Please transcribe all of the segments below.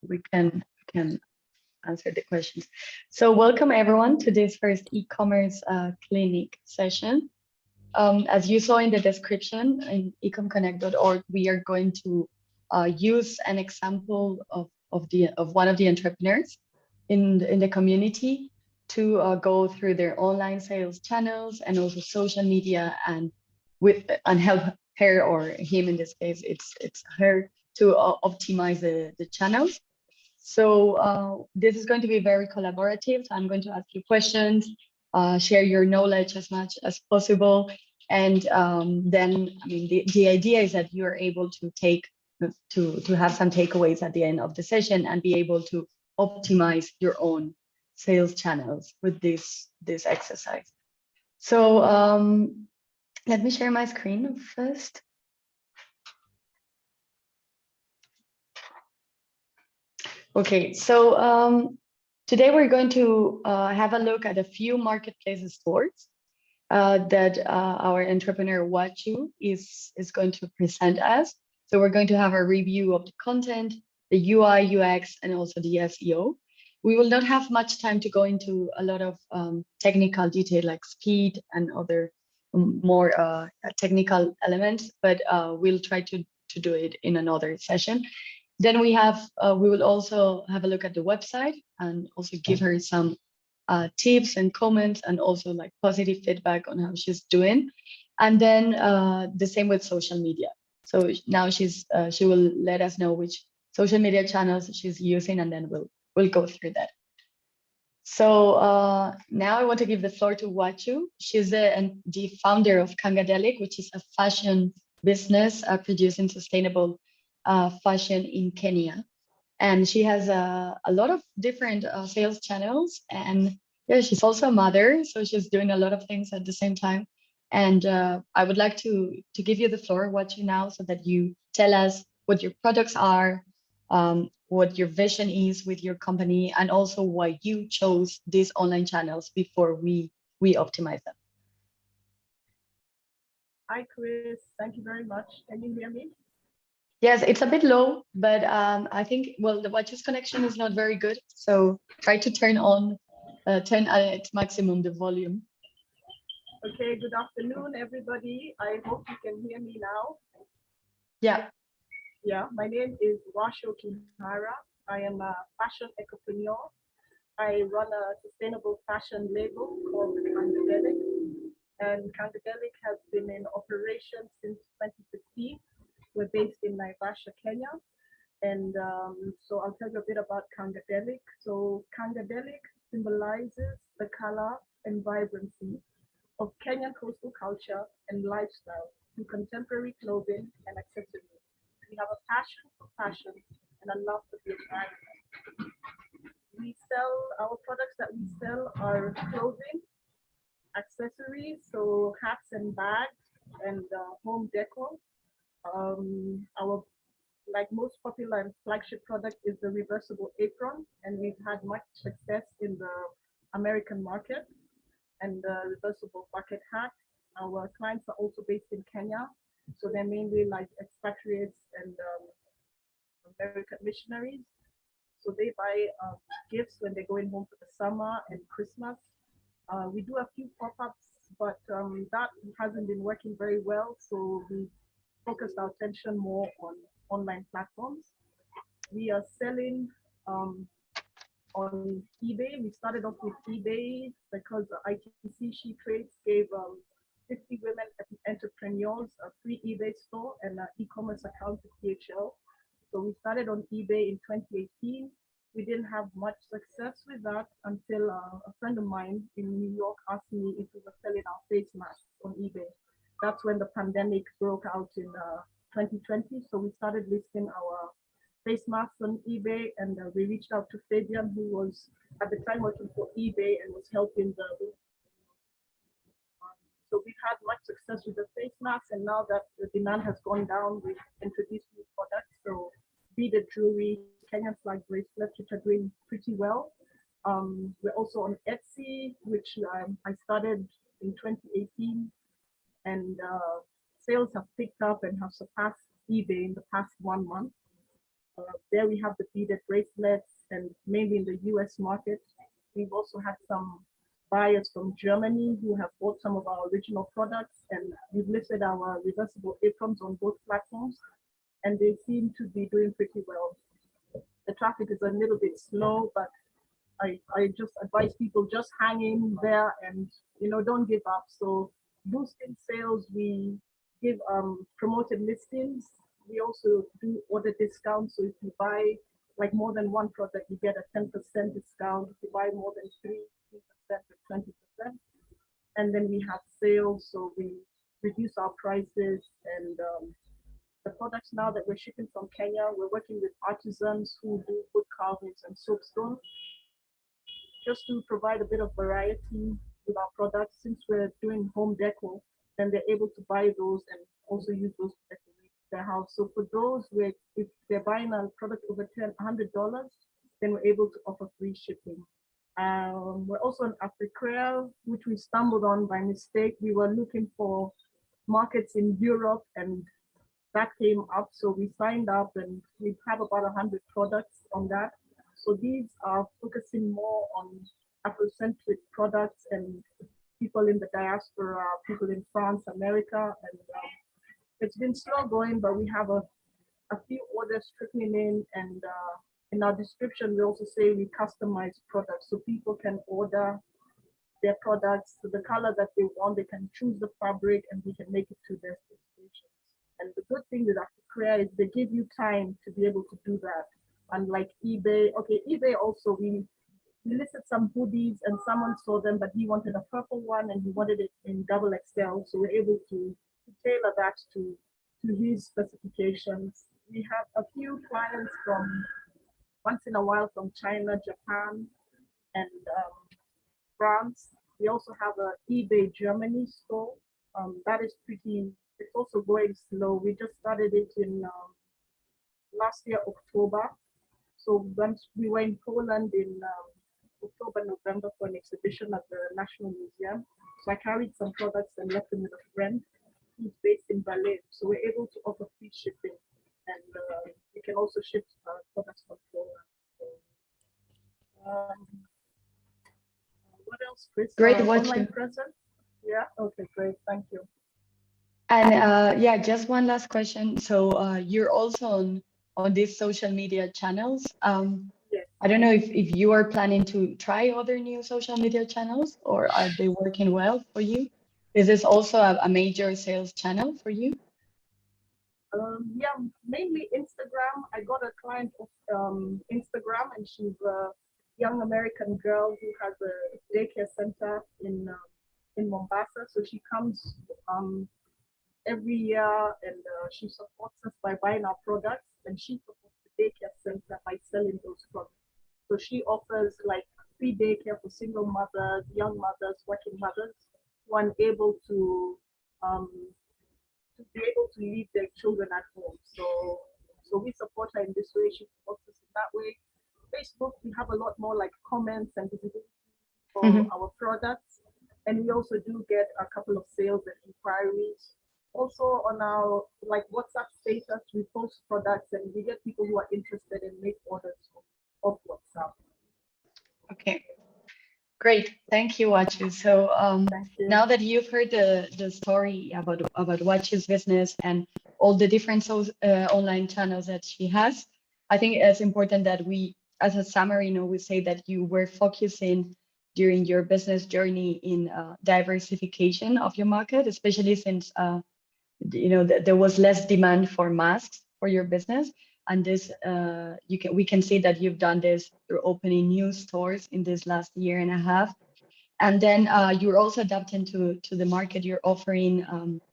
we can answer the questions. So welcome everyone to this first e-commerce clinic session. As you saw in the description in ecomConnect.org, we are going to use an example of one of the entrepreneurs in the community to go through their online sales channels and also social media and help her, or him in this case, it's her, to optimize the channels. So this is going to be very collaborative. So I'm going to ask you questions, share your knowledge as much as possible. And then, I mean, the idea is that you're able to have some takeaways at the end of the session and be able to optimize your own sales channels with this exercise. So let me share my screen first. Okay, so today we're going to have a look at a few marketplace stores that our entrepreneur Wacu is going to present us. So we're going to have a review of the content, the UI, UX, and also the SEO. We will not have much time to go into a lot of technical detail like speed and other more technical elements, but we'll try to do it in another session. Then we will also have a look at the website and also give her some tips and comments and also like positive feedback on how she's doing. And then the same with social media. So now she will let us know which social media channels she's using, and then we'll go through that. So now I want to give the floor to Wacu. She's the founder of Khangadelic, which is a fashion business producing sustainable fashion in Kenya. And she has a lot of different sales channels. And yeah, she's also a mother, so she's doing a lot of things at the same time. And I would like to give you the floor, Wacu, now, so that you tell us what your products are, what your vision is with your company, and also why you chose these online channels before we optimize them. Hi, Chris. Thank you very much. Can you hear me? Yes, it's a bit low, but I think, well, the Wacu's connection is not very good. So try to turn at maximum the volume. Okay, good afternoon, everybody. I hope you can hear me now. Yeah. Yeah, my name is Wacu Wihara. I am a fashion entrepreneur. I run a sustainable fashion label called Khangadelic. And Khangadelic has been in operation since 2015. We're based in Naivasha, Kenya. And so I'll tell you a bit about Khangadelic. So Khangadelic symbolizes the color and vibrancy of Kenyan coastal culture and lifestyle through contemporary clothing and accessories. We have a passion for fashion and a love for the environment. Our products that we sell are clothing, accessories, so hats and bags, and home decor. Our like most popular and flagship product is the reversible apron, and we've had much success in the American market. And the reversible bucket hat. Our clients are also based in Kenya, so they're mainly like expatriates and American missionaries. So they buy gifts when they're going home for the summer and Christmas. We do a few pop-ups, but that hasn't been working very well. So we focused our attention more on online platforms. We are selling on eBay. We started off with eBay because ITC She Trades gave 50 women entrepreneurs a free eBay store and an e-commerce account with DHL. So we started on eBay in 2018. We didn't have much success with that until a friend of mine in New York asked me if we were selling our face masks on eBay. That's when the pandemic broke out in 2020. So we started listing our face masks on eBay, and we reached out to Fabian, who was at the time working for eBay and was helping the. So we've had much success with the face masks, and now that the demand has gone down, we've introduced new products. So beaded jewelry, Kenyan flag bracelets, which are doing pretty well. We're also on Etsy, which I started in 2018, and sales have picked up and have surpassed eBay in the past 1 month. There we have the beaded bracelets, and mainly in the US market. We've also had some buyers from Germany who have bought some of our original products, and we've listed our reversible aprons on both platforms, and they seem to be doing pretty well. The traffic is a little bit slow, but I just advise people just hang in there and don't give up. So boosting sales, we give promoted listings. We also do order discounts. So if you buy like more than one product, you get a 10% discount. If you buy more than 3% or 20%. And then we have sales, so we reduce our prices and the products now that we're shipping from Kenya, we're working with artisans who do wood carvings and soapstone just to provide a bit of variety with our products. Since we're doing home decor, then they're able to buy those and also use those to decorate their house. So for those where if they're buying a product over $100, then we're able to offer free shipping. We're also in Africa, which we stumbled on by mistake. We were looking for markets in Europe and that came up. So we signed up and we have about 100 products on that. So these are focusing more on Afrocentric products and people in the diaspora, people in France, America, and it's been slow going, but we have a few orders trickling and in our description, we also say we customize products so people can order their products to the color that they want. They can choose the fabric and we can make it to their specifications. And the good thing with Afrocrea is they give you time to be able to do that. Unlike eBay, okay, eBay also, we listed some hoodies and someone saw them, but he wanted a purple one and he wanted it in double XL. So we're able to tailor that to his specifications. We have a few clients from once in a while from China, Japan, and France. We also have an eBay Germany store. That is pretty, it's also going slow. We just started it in last year, October. So once we were in Poland in October, November for an exhibition at the National Museum. So I carried some products and left them with a friend who's based in Berlin. So we're able to offer free shipping and we can also ship products from Poland. What else, Chris? Great, Online Wacu. presence? Yeah, okay, great, thank you. And yeah, just one last question. So you're also on these social media channels. Yes. I don't know if you are planning to try other new social media channels or are they working well for you? Is this also a major sales channel for you? Yeah, mainly Instagram. I got a client of Instagram, and she's a young American girl who has a daycare center in Mombasa. So she comes every year, and she supports us by buying our products, and she supports the daycare center by selling those products. So she offers like free daycare for single mothers, young mothers, working mothers who are unable um, to be able to leave their children at home. So we support her in this way. She supports us in that way. Facebook, we have a lot more like comments and visibility for Mhm. our products. And we also do get a couple of sales and inquiries. Also on our like WhatsApp status, we post products and we get people who are interested and make orders of WhatsApp. Okay. Great, thank you, Wachu. So Thank you. now that you've heard the story about Wachu's business and all the different online channels that she has, I think it's important that we, as a summary, we say that you were focusing during your business journey in diversification of your market, especially since there was less demand for masks for your business, and this we can see that you've done this through opening new stores in this last year and a half, and then you're also adapting to the market. You're offering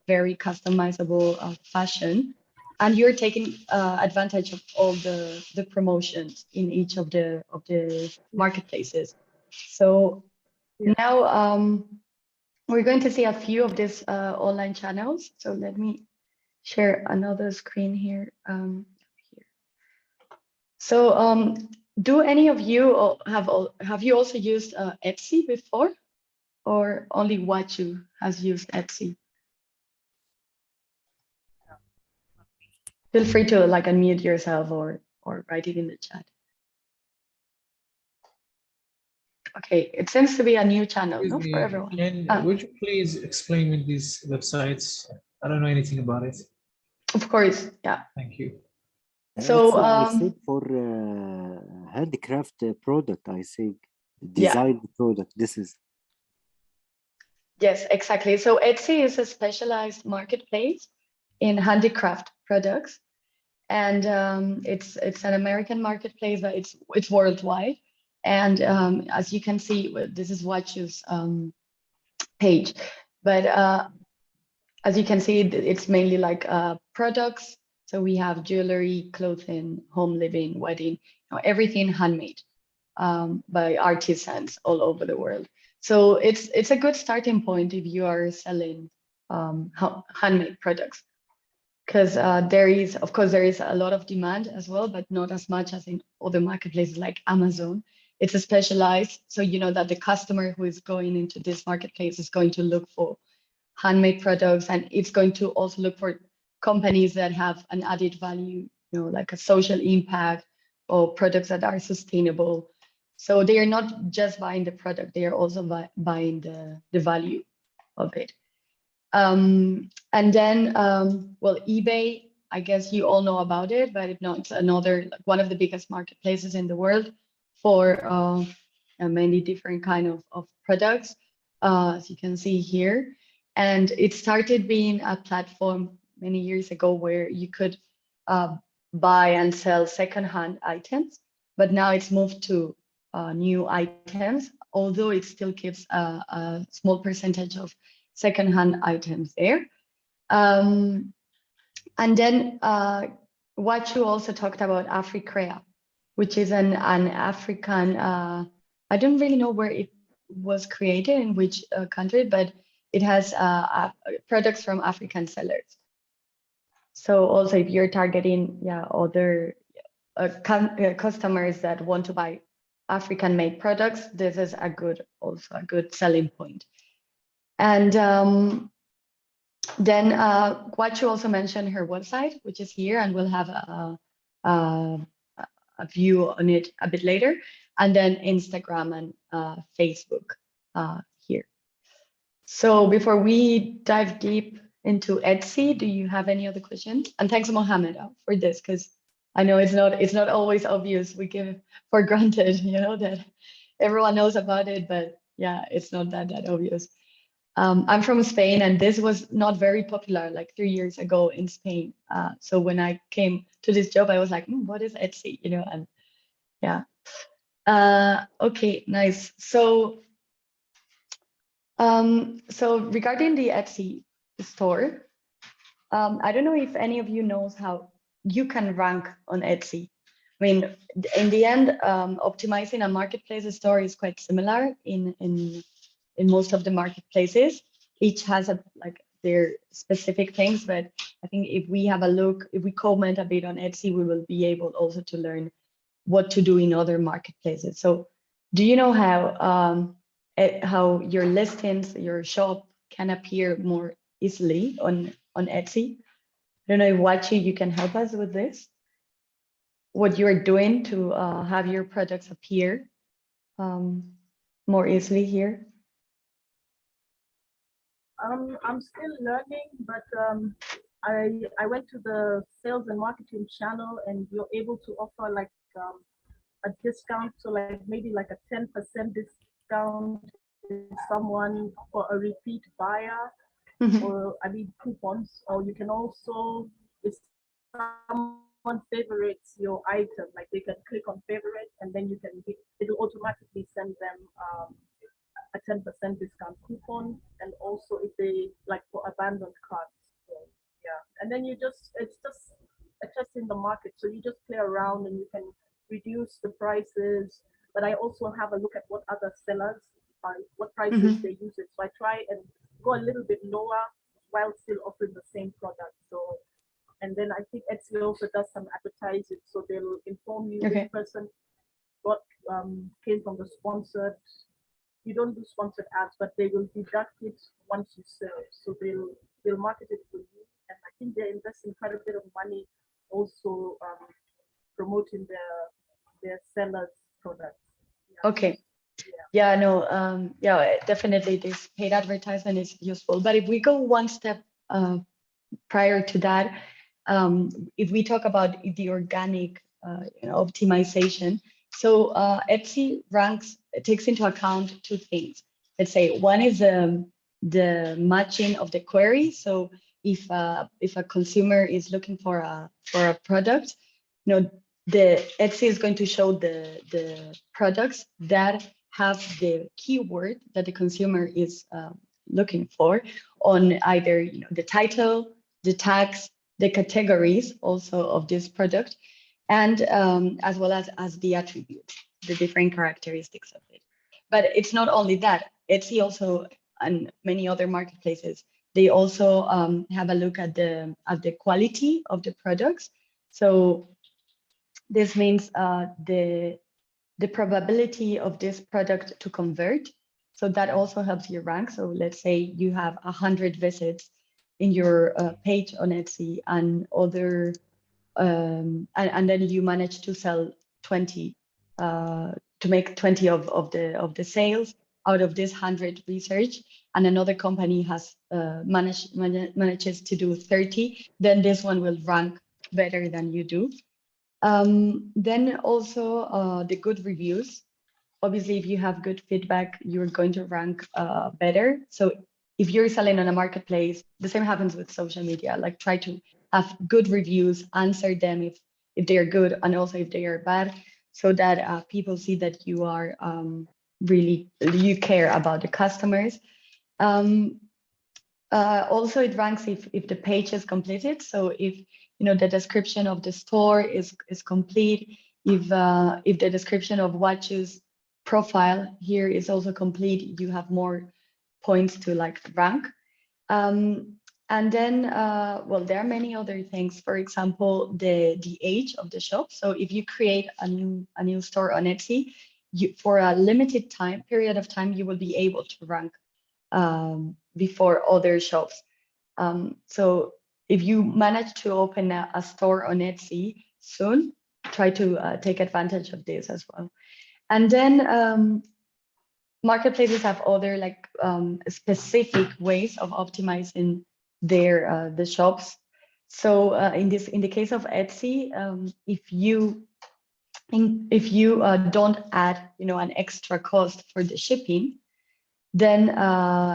very customizable fashion, and you're taking advantage of all the promotions in each of the Yeah. marketplaces. So Yeah. now we're going to see a few of these online channels. So let me share another screen here. Here. So do any of you have you also used Etsy before, or only Wachu has used Etsy? Feel free to like unmute yourself or or write it in the chat. Okay, it seems to be a new channel, Excuse no, for me, everyone. would you please explain me these websites? I don't know anything about it. Of course, yeah. Thank you. So I think for handicraft product, I think design product. This is yes, exactly. So Etsy is a specialized marketplace in handicraft products, and it's an American marketplace, but it's worldwide. And as you can see, this is Wachu's page, but as you can see, it's mainly like products. So we have jewelry, clothing, home living, wedding, everything handmade by artisans all over the world. So it's a good starting point if you are selling handmade products, because there is, of course, there is a lot of demand as well, but not as much as in other marketplaces like Amazon. It's a specialized, so you know that the customer who is going into this marketplace is going to look for handmade products, and it's going to also look for companies that have an added value, like a social impact or products that are sustainable. So they are not just buying the product, they are also buying the value of it. And then, well, eBay, I guess you all know about it, but if not, it's another, like one of the biggest marketplaces in the world for many different kind of products, as you can see here. And it started being a platform many years ago where you could buy and sell secondhand items, but now it's moved to new items, although it still keeps a small percentage of secondhand items there. And then Wachu also talked about Africrea, which is an African, I don't really know where it was created, in which country, but it has products from African sellers. So also if you're targeting other customers that want to buy African made products, this is also a good selling point. And then Wachu also mentioned her website, which is here, and we'll have a view on it a bit later, and then Instagram and Facebook here. So before we dive deep into Etsy, do you have any other questions? And thanks, Mohammed, for this, because I know it's not always obvious. We give for granted, that everyone knows about it, but yeah, it's not that obvious. I'm from Spain, and this was not very popular like 3 years ago in Spain. So when I came to this job, I was like, what is Etsy? And yeah. Okay, nice. So regarding the Etsy store, I don't know if any of you knows how you can rank on Etsy. I mean, in the end, optimizing a marketplace store is quite similar in most of the marketplaces. Each has their specific things, but I think if we have a look, if we comment a bit on Etsy, we will be able also to learn what to do in other marketplaces. So do you know how your listings, your shop can appear more easily on Etsy? I don't know if Wachi, you can help us with this. What you're doing to have your products appear more easily here? I'm still learning, but I went to the sales and marketing channel, and you're able to offer like a discount, so like maybe like a 10% discount if someone for a repeat buyer, or I mean coupons, or you can also, if someone favorites your item, like they can click on favorite, and then you can it'll automatically send them a 10% discount coupon, and also if they like for abandoned carts. So, yeah, and then it's just a test in the market, so you just play around and you can reduce the prices. But I also have a look at what other sellers what prices they use it. So I try and go a little bit lower while still offering the same product. So, and then I think Etsy also does some advertising, so they'll inform you which person what came from the sponsored. You don't do sponsored ads, but they will deduct it once you sell. So they'll market it for you, and I think they're investing quite a bit of money also promoting their sellers' products. Okay. Yeah, no, yeah, definitely this paid advertisement is useful. But if we go one step prior to that, if we talk about the organic optimization, so Etsy ranks, it takes into account two things. Let's say one is the matching of the query. So if a consumer is looking for a product, the Etsy is going to show the products that have the keyword that the consumer is looking for on either the title, the tags, the categories also of this product, and as well as the attributes, the different characteristics of it. But it's not only that. Etsy also, and many other marketplaces, they also have a look at the quality of the products. So this means the probability of this product to convert. So that also helps you rank. So let's say you have 100 visits in your page on Etsy and other, and then you manage to sell 20, to make 20 of the sales out of this 100 research, and another company has manages to do 30, then this one will rank better than you do. Then also the good reviews. Obviously, if you have good feedback, you're going to rank better. So if you're selling on a marketplace, the same happens with social media. Like try to have good reviews, answer them if they are good and also if they are bad, so that people see that you are really, you care about the customers. Also, it ranks if the page is completed. So if the description of the store is complete, if the description of Wachu's profile here is also complete, you have more points to like rank. And then, well, there are many other things. For example, the age of the shop. So if you create a new store on Etsy, for a limited period of time, you will be able to rank before other shops. So if you manage to open a store on Etsy soon, try to take advantage of this as well. And then marketplaces have other like specific ways of optimizing their the shops. So in the case of Etsy, if you don't add an extra cost for the shipping, then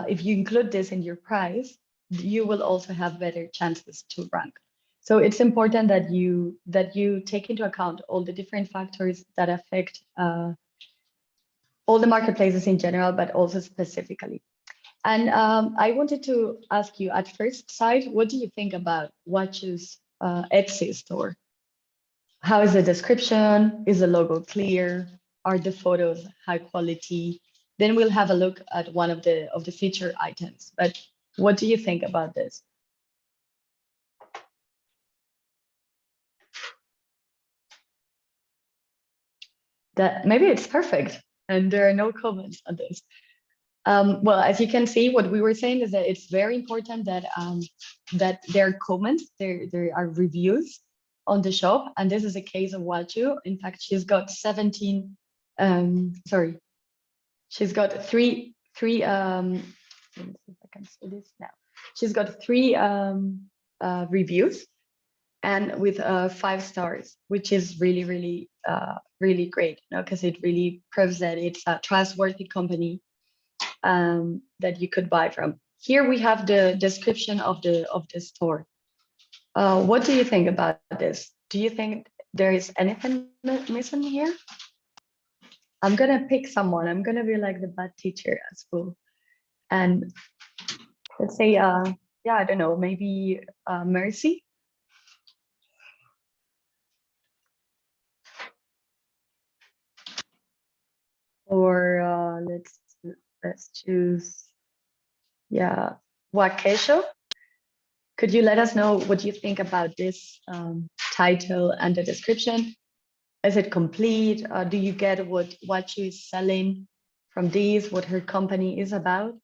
if you include this in your price, you will also have better chances to rank. So it's important that you take into account all the different factors that affect all the marketplaces in general, but also specifically. And I wanted to ask you at first sight, what do you think about Wachu's Etsy store? How is the description? Is the logo clear? Are the photos high quality? Then we'll have a look at one of the feature items. But what do you think about this? That maybe it's perfect and there are no comments on this. Well, as you can see, what we were saying is that it's very important that that there are comments, there are reviews on the shop, and this is a case of Wachu. In fact, she's got 17. Sorry, she's got three. Let me see if I can see this now. She's got 3 reviews, and with 5 stars, which is really, really, really great. Because it really proves that it's a trustworthy company that you could buy from. Here we have the description of the store. What do you think about this? Do you think there is anything missing here? I'm gonna pick someone. I'm gonna be like the bad teacher at school, and let's say, yeah, I don't know, maybe Mercy. Or let's choose, yeah, Wakesho. Could you let us know what you think about this title and the description? Is it complete? Do you get what she is selling from these, what her company is about?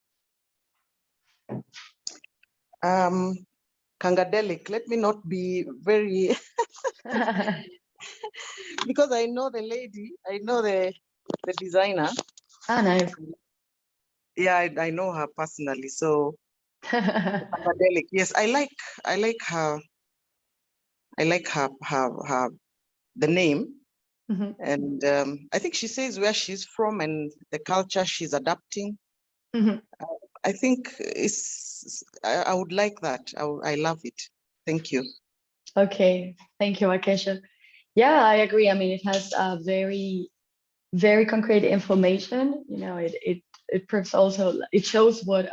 Khangadelic, let me not be very because I know the lady, I know the designer. Ah, nice. Yeah, I know her personally. So Khangadelic, yes, I like her. I like her the name, Mhm, and I think she says where she's from and the culture she's adapting. mhm. I think I would like that. I love it. Thank you. Okay, thank you, Akesha. Yeah, I agree. I mean, it has very, very concrete information. You know, it proves also, it shows what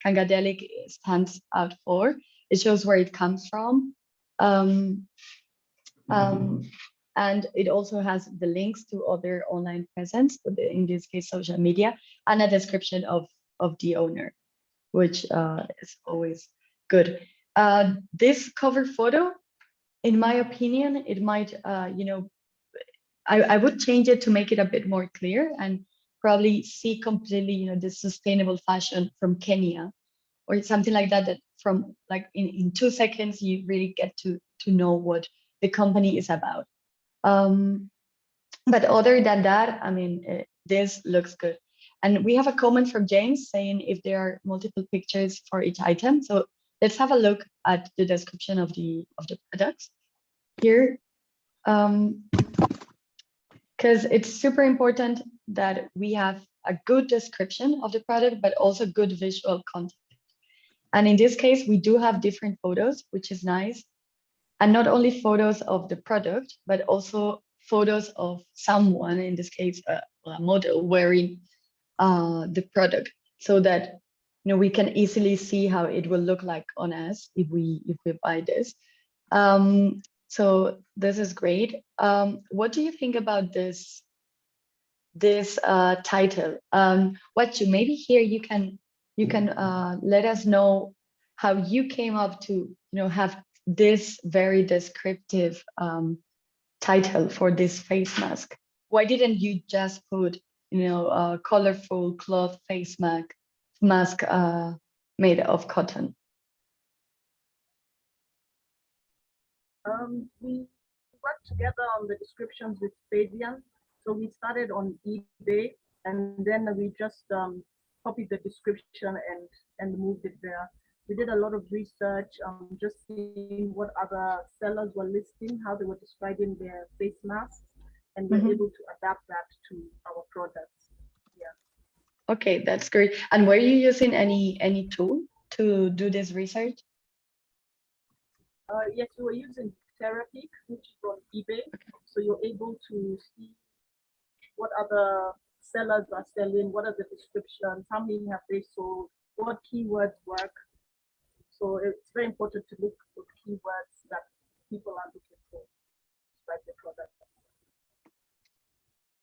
Khangadelic stands out for. It shows where it comes from. Um, um, and it also has the links to other online presence, in this case, social media, and a description of the owner, which is always good. This cover photo, in my opinion, it might, I would change it to make it a bit more clear and probably see completely, this sustainable fashion from Kenya or something like that, that from like in 2 seconds, you really get to know what the company is about. Um, but other than that, I mean, this looks good. And we have a comment from James saying if there are multiple pictures for each item. So let's have a look at the description of the products here. Because it's super important that we have a good description of the product, but also good visual content. And in this case, we do have different photos, which is nice. And not only photos of the product, but also photos of someone, in this case, a model wearing the product, so that we can easily see how it will look like on us if we buy this. So this is great. What do you think about this title? Wacu, maybe here you can let us know how you came up to have this very descriptive title for this face mask. Why didn't you just put a colorful cloth face mask made of cotton? We worked together on the descriptions with Fabian. So we started on eBay, and then we just copied the description and moved it there. We did a lot of research, just seeing what other sellers were listing, how they were describing their face masks, and we're able to adapt that to our products. Yeah. Okay, that's great. And were you using any tool to do this research? Yes, we were using Therapy, which is on eBay. So you're able to see what other sellers are selling, what are the descriptions, how many have they sold, what keywords work. So it's very important to look for keywords that people are looking for to describe the product.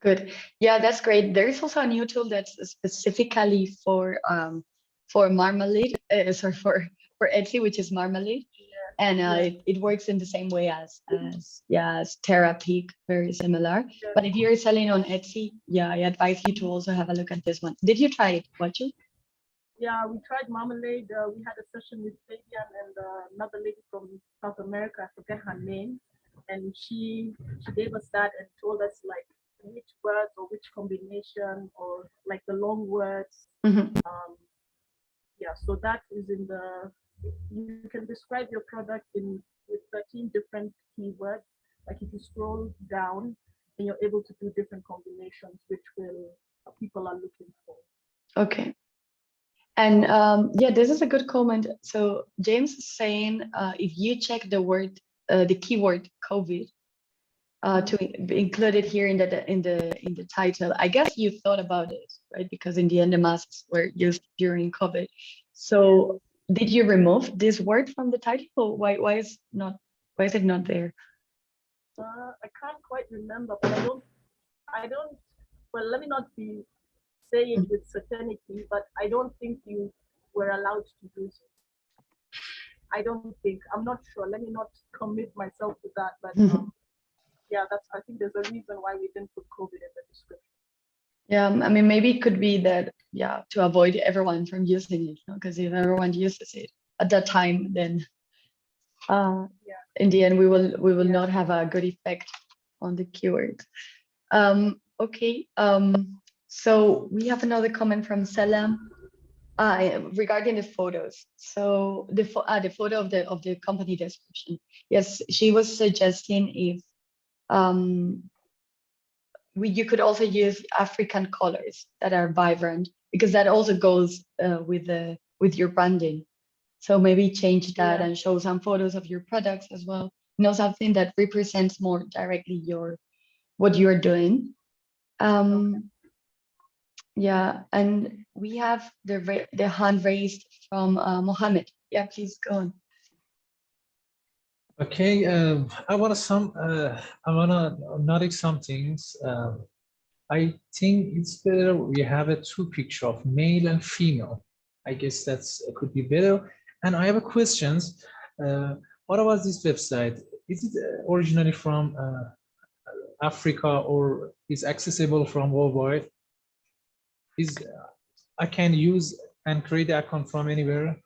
Good. Yeah, that's great. There is also a new tool that's specifically for Marmalade, sorry, for Etsy, which is Marmalade. Yeah. And Yeah. it works in the same way as Therapy, very similar. Yeah. But if you're selling on Etsy, yeah, I advise you to also have a look at this one. Did you try it, Wachu? Yeah, we tried Marmalade. We had a session with Fabian and another lady from South America. I forget her name, and she gave us that and told us like which words or which combination or like the long words. Yeah, so that is in the. You can describe your product with 13 different keywords. Like if you scroll down, and you're able to do different combinations, which people are looking for. Okay. And yeah, this is a good comment. So James is saying if you check the keyword COVID to include it here in the title, I guess you thought about it, right? Because in the end, the masks were used during COVID. So did you remove this word from the title? Or why is it not there? I can't quite remember, but I don't. Well, let me not be say it with certainty, but I don't think you were allowed to do so. I don't think. I'm not sure. Let me not commit myself to that. But yeah, I think there's a reason why we didn't put COVID in the description. Yeah, I mean, maybe it could be that, yeah, to avoid everyone from using it, because if everyone uses it at that time, then in the end, we will not have a good effect on the keywords. Okay. So we have another comment from Salam regarding the photos. So the photo of the company description. Yes, she was suggesting if you could also use African colors that are vibrant, because that also goes with your branding. So maybe change that and show some photos of your products as well. Something that represents more directly what you're doing. Yeah, and we have the hand raised from Mohammed. Yeah, please go on. Okay, I wanna notice some things. I think it's better we have a two picture of male and female. I guess that's could be better. And I have a questions. What about this website? Is it originally from Africa, or is accessible from worldwide? I can use and create the account from anywhere?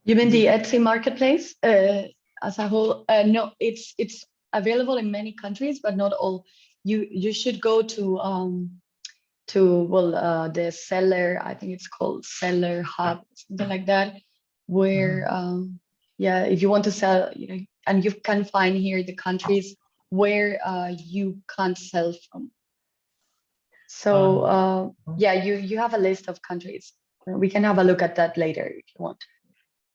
You mean the Etsy marketplace as a whole? No, it's available in many countries, but not all. You should go to the seller. I think it's called Seller Hub, something like that, where yeah, if you want to sell, and you can find here the countries where you can't sell from. So yeah, you have a list of countries. We can have a look at that later if you want.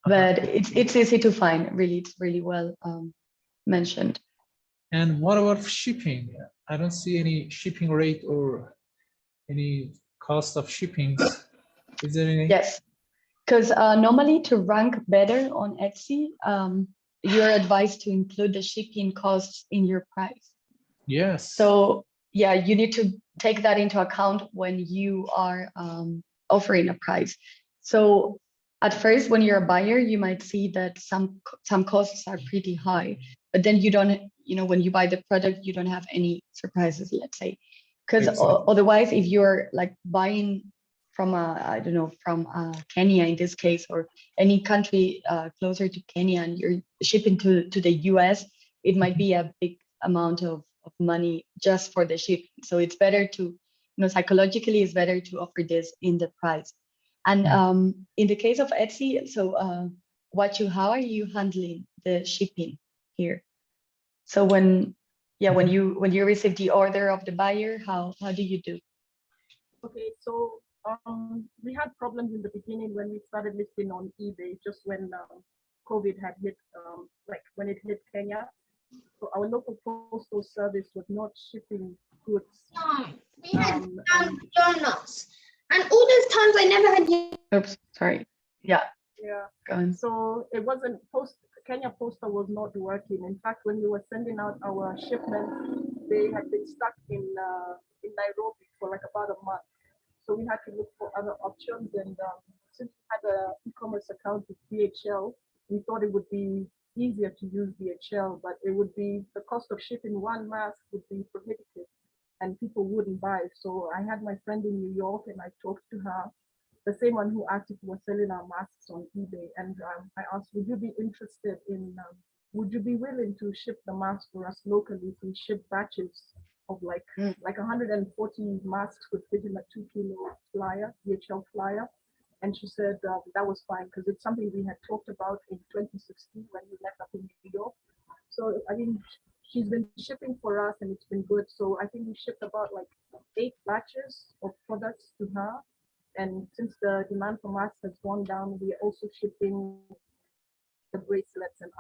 But it's easy to find. Really, it's really well mentioned. And what about shipping? I don't see any shipping rate or any cost of shipping. Is there any? Yes, because normally to rank better on Etsy, you're advised to include the shipping costs in your price. Yes. So yeah, you need to take that into account when you are offering a price. So at first, when you're a buyer, you might see that some costs are pretty high, but then you don't, when you buy the product, you don't have any surprises, let's say. Because otherwise, if you're like buying from I don't know, from Kenya in this case, or any country closer to Kenya, and you're shipping to the US, it might be a big amount of money just for the shipping. So it's better to, psychologically, it's better to offer this in the price. And in the case of Etsy, so how are you handling the shipping here? So when you receive the order of the buyer, how do you do? Okay, so we had problems in the beginning when we started listing on eBay, just when COVID had hit, like when it hit Kenya. So our local postal service was not shipping goods. We had donuts, and all those times I never had. Oops, sorry. Yeah. Yeah. Go on. So it wasn't Kenya Postal was not working. In fact, when we were sending out our shipments, they had been stuck in Nairobi for like about a month. So we had to look for other options. And since we had an e-commerce account with DHL, we thought it would be easier to use DHL, but it would be the cost of shipping one mask would be prohibitive, and people wouldn't buy. So I had my friend in New York, and I talked to her, the same one who asked if we were selling our masks on eBay. And I asked, would you be interested in, would you be willing to ship the masks for us locally? We ship batches of like 140 masks could fit in a 2 kilo flyer, DHL flyer. And she said that was fine because it's something we had talked about in 2016 when we left up in New York. So I mean, she's been shipping for us and it's been good. So I think we shipped about like 8 batches of products to her. And since the demand for masks has gone down, we are also shipping the bracelets and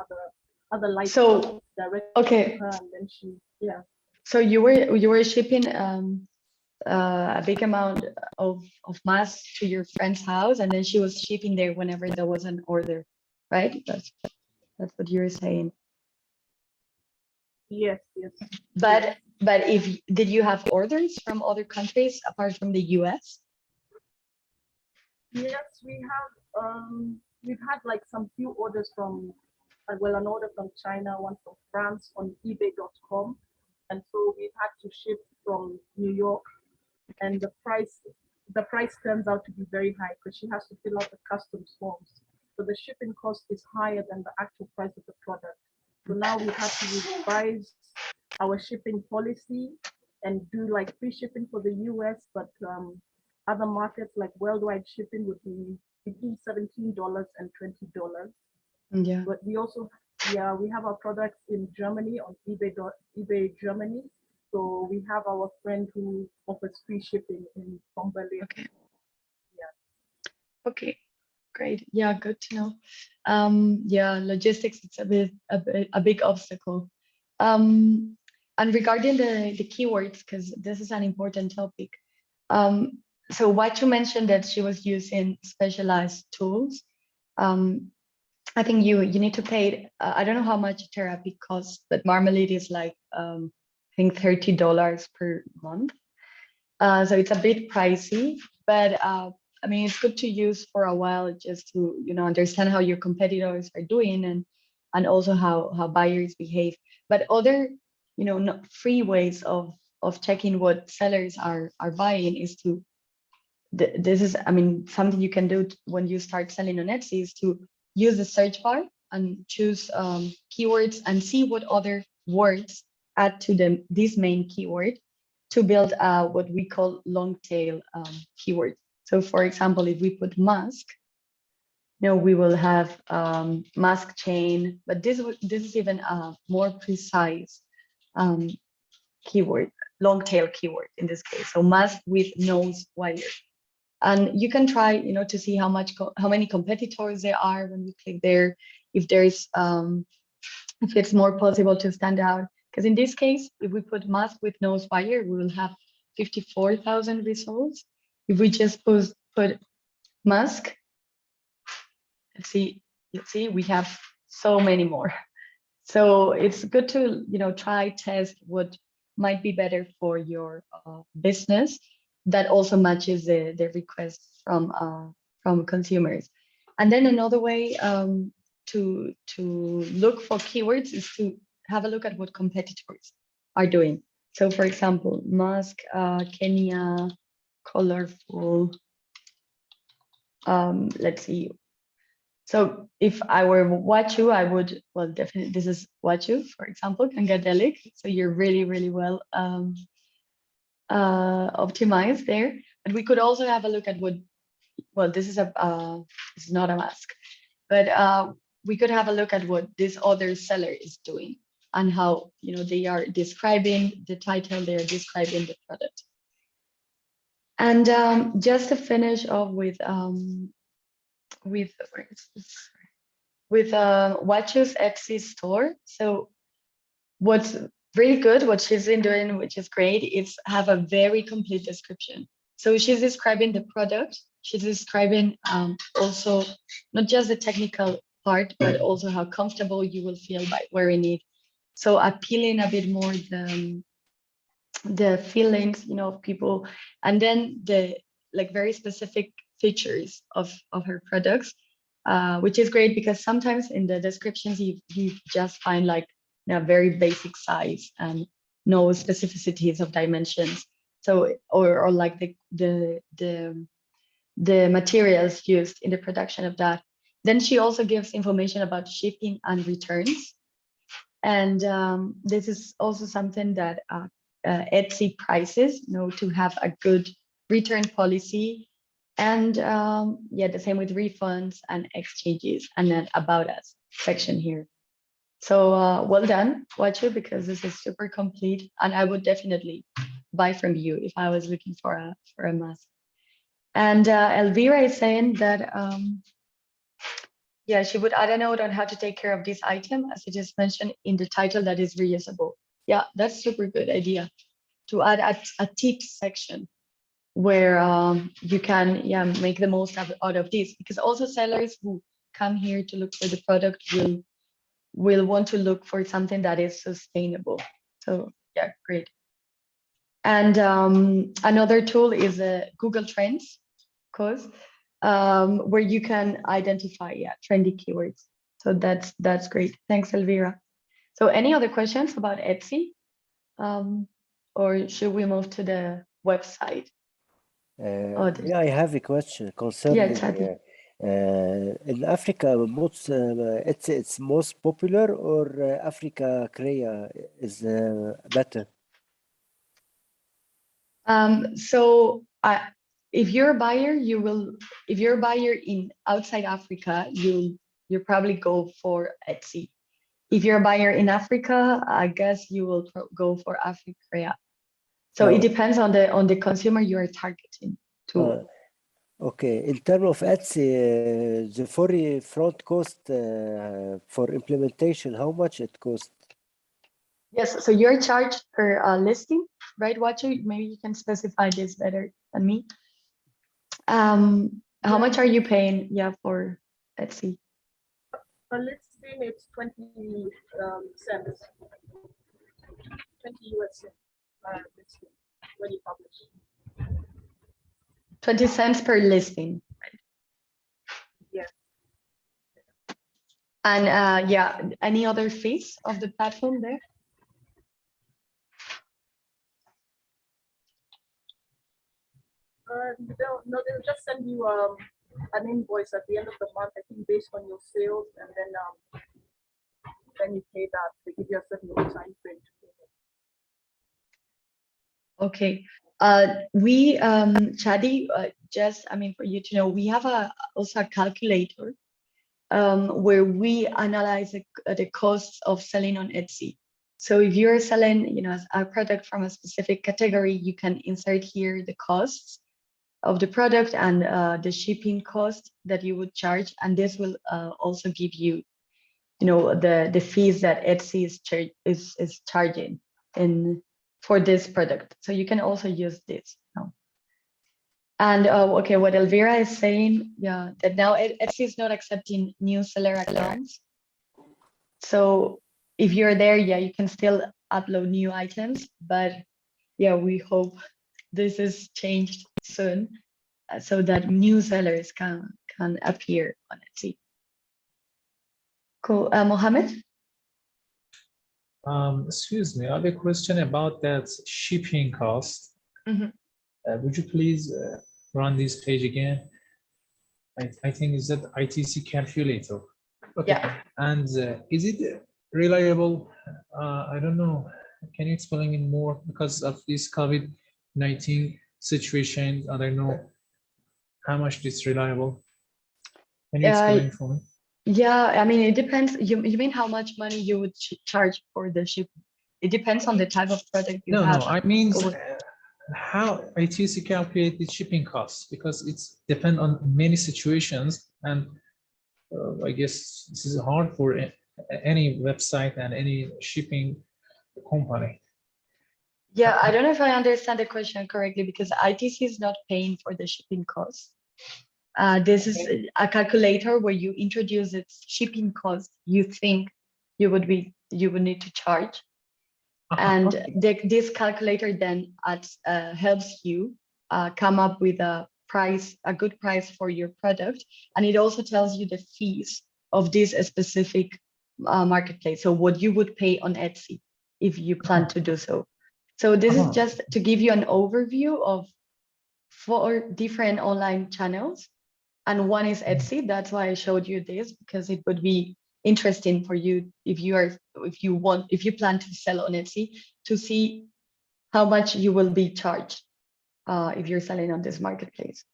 other light So directly to her. And then So you were shipping a big amount of masks to your friend's house, and then she was shipping there whenever there was an order, right? That's what you're saying. Yes. But did you have orders from other countries apart from the US? Yes, we have. We've had like some few orders from, an order from China, one from France on eBay.com, and so we've had to ship from New York, and the price turns out to be very high because she has to fill out the customs forms. So the shipping cost is higher than the actual price of the product. So now we have to revise our shipping policy and do like free shipping for the US, but other markets like worldwide shipping would be between $17 and $20. Yeah. But we also, yeah, we have our products in Germany on eBay Germany. So we have our friend who offers free shipping from Berlin. Okay. Yeah. Okay. Great. Yeah, good to know. Yeah, logistics, it's a big obstacle. And regarding the keywords, because this is an important topic. So what you mentioned that she was using specialized tools. I think you need to pay. I don't know how much therapy costs, but Marmalade is like I think $30 per month. So it's a bit pricey, but I mean it's good to use for a while just to understand how your competitors are doing and also how buyers behave. But other not free ways of checking what sellers are buying is to this is, I mean, something you can do when you start selling on Etsy is to use the search bar and choose keywords and see what other words add to this main keyword to build what we call long tail keywords. So for example, if we put mask, we will have mask chain, but this is even a more precise keyword, long tail keyword in this case. So mask with nose wire. And you can try, to see how many competitors there are when you click there, if there's, if it's more possible to stand out. Because in this case, if we put mask with nose wire, we will have 54,000 results. If we just put mask, you see, we have so many more. So it's good to, try test what might be better for your business that also matches the requests from consumers. And then another way to look for keywords is to have a look at what competitors are doing. So for example, mask, Kenya, colorful. Let's see. So if I were Wacu, I would, well, definitely, this is Wacu, for example, Khangadelic. So you're really, really well optimized there. But we could also have a look at what, well, this is not a mask, but we could have a look at what this other seller is doing and how, they are describing the title, they are describing the product. And just to finish off with where is this? With Wachu's Etsy store. So what's really good, what she's been doing, which is great, is have a very complete description. So she's describing the product. She's describing also not just the technical part, but also how comfortable you will feel by wearing it. So appealing a bit more the feelings, of people, and then the like very specific features of her products. Which is great because sometimes in the descriptions you just find like very basic size and no specificities of dimensions. So or like the materials used in the production of that. Then she also gives information about shipping and returns. And this is also something that Etsy prices, to have a good return policy. And yeah, the same with refunds and exchanges and then about us section here. So well done, Wachu, because this is super complete. And I would definitely buy from you if I was looking for a mask. And Elvira is saying that, yeah, she would add a note on how to take care of this item, as you just mentioned in the title that is reusable. Yeah, that's super good idea to add a tips section where you can make the most out of this, because also sellers who come here to look for the product will want to look for something that is sustainable. So yeah, great. And another tool is Google Trends, of course, where you can identify trendy keywords. So that's great. Thanks, Elvira. So any other questions about Etsy, or should we move to the website? Yeah, I have a question concerning Chatty. In Africa, it's most popular, or Africa Korea is better? So if you're a buyer, if you're a buyer in outside Africa, you probably go for Etsy. If you're a buyer in Africa, I guess you will go for Africa. So it depends on the consumer you are targeting to. Okay, in terms of Etsy, the very front cost for implementation, how much it cost? Yes, so you're charged per listing, right, Wacu? Maybe you can specify this better than me. How much are you paying, for Etsy? For listing, it's 20 cents, 20 US cents when you publish. 20 cents per listing. Yes. And any other fees of the platform there? They'll just send you an invoice at the end of the month, I think, based on your sales, and then you pay that. They give you a certain time frame to pay it. Okay. We Chadi, for you to know, we have also a calculator where we analyze the costs of selling on Etsy. So if you're selling, a product from a specific category, you can insert here the costs of the product and the shipping cost that you would charge, and this will also give you, the fees that Etsy is charging for this product. So you can also use this. And okay, what Elvira is saying, that now Etsy is not accepting new seller accounts. So if you're there, you can still upload new items, but we hope this is changed soon, so that new sellers can appear on Etsy. Cool. Mohammed? Excuse me, I have a question about that shipping cost. Would you please run this page again? I think it's that ITC calculator. Okay. Yeah. And is it reliable? I don't know. Can you explain it more? Because of this COVID-19 situation, I don't know how much it's reliable. Can you explain for me? Yeah, it depends. You mean how much money you would charge for the shipping? It depends on the type of product you have. No, I mean how ITC calculate the shipping costs, because it's depend on many situations, and I guess this is hard for any website and any shipping company. Yeah, I don't know if I understand the question correctly, because ITC is not paying for the shipping costs. This is a calculator where you introduce its shipping cost you think you would need to charge. And this calculator then helps you come up with a good price for your product. And it also tells you the fees of this specific marketplace. So what you would pay on Etsy if you plan to do so. So this is just to give you an overview of 4 different online channels. And one is Etsy. That's why I showed you this, because it would be interesting for you if you plan to sell on Etsy, to see how much you will be charged if you're selling on this marketplace.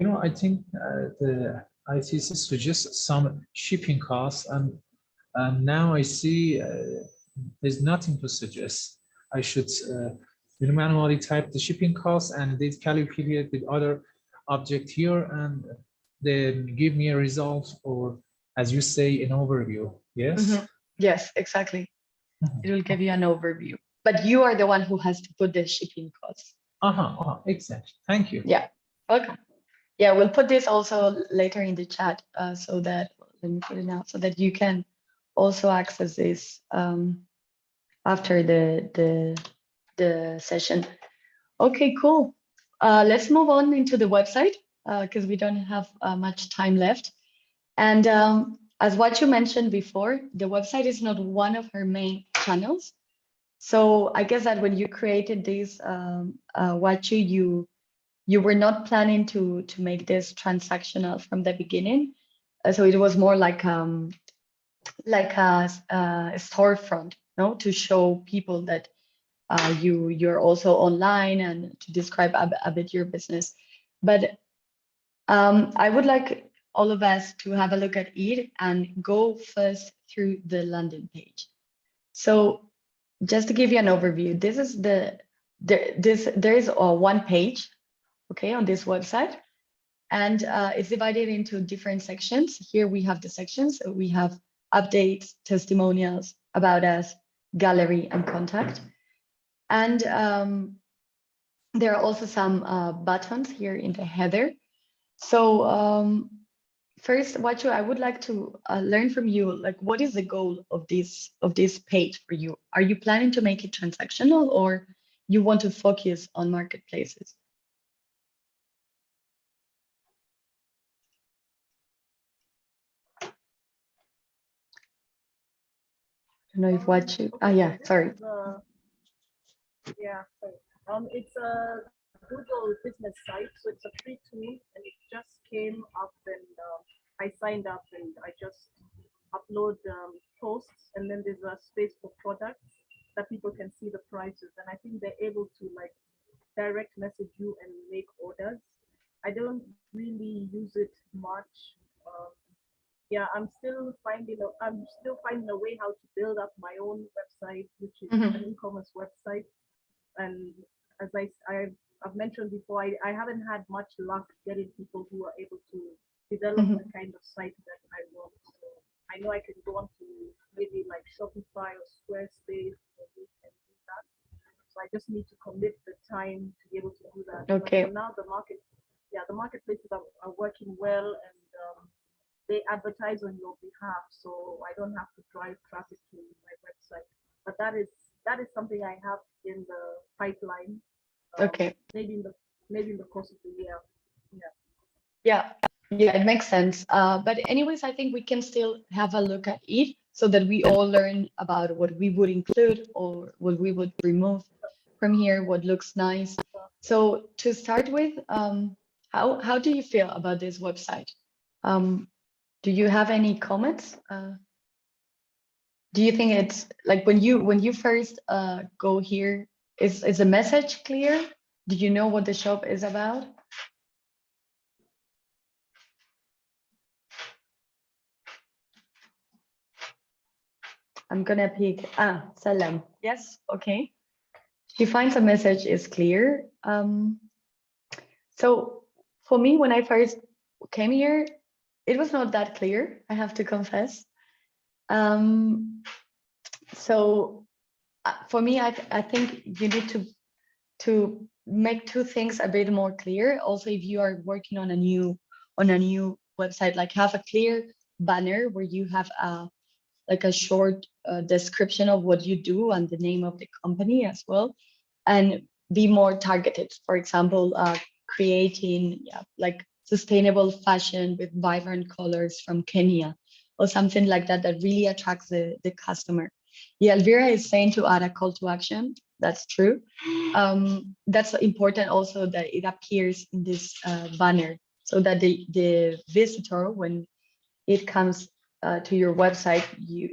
I think the ITC suggests some shipping costs, and now I see there's nothing to suggest. I should manually type the shipping costs, and they calculate with other object here, and then give me a result, or as you say, an overview. Yes. Yes, exactly. It will give you an overview, but you are the one who has to put the shipping costs. Exactly. Thank you. Yeah. Welcome. Yeah, we'll put this also later in the chat, so that, let me put it now, so that you can also access this after the session. Okay, cool. Let's move on into the website, because we don't have much time left. And as Wacu mentioned before, the website is not one of her main channels. So I guess that when you created this Wacu, you you were not planning to make this transactional from the beginning. So it was more like a storefront, no, to show people that you're also online and to describe a bit your business. But I would like all of us to have a look at it and go first through the landing page. So just to give you an overview, this is there is one page, okay, on this website, and it's divided into different sections. Here we have the sections. So we have updates, testimonials, about us, gallery, and contact. And there are also some buttons here in the header. So first, Wacu, I would like to learn from you, like, what is the goal of this page for you? Are you planning to make it transactional, or you want to focus on marketplaces? I don't know if Wacu. Okay, Yeah, sorry. Yeah, sorry. It's a Google business site, so it's a free tool, and it just came up, and I signed up, and I just upload posts, and then there's a space for products that people can see the prices, and I think they're able to like direct message you and make orders. I don't really use it much. Yeah, I'm still finding a way how to build up my own website, which is an e-commerce website. And as I've mentioned before, I haven't had much luck getting people who are able to develop the kind of site that I want. So I know I can go on to maybe like Shopify or Squarespace, or we can do that. So I just need to commit the time to be able to do that. Okay. But for now, the marketplaces are working well, and they advertise on your behalf, so I don't have to drive traffic to my website. But that is something I have in the pipeline. Okay. Maybe in the course of the year. Yeah, it makes sense. But anyways, I think we can still have a look at it so that we all learn about what we would include or what we would remove from here, what looks nice. So to start with, how do you feel about this website? Do you have any comments? Do you think it's like when you first go here, is the message clear? Do you know what the shop is about? I'm gonna pick Salam. Yes, okay. She finds a message is clear. So for me, when I first came here, it was not that clear, I have to confess. So for me, I think you need to make two things a bit more clear. Also, if you are working on a new website, like have a clear banner where you have like a short description of what you do and the name of the company as well, and be more targeted. For example, creating like sustainable fashion with vibrant colors from Kenya or something like that that really attracts the customer. Yeah, Elvira is saying to add a call to action. That's true. That's important also that it appears in this banner so that the visitor, when it comes to your website,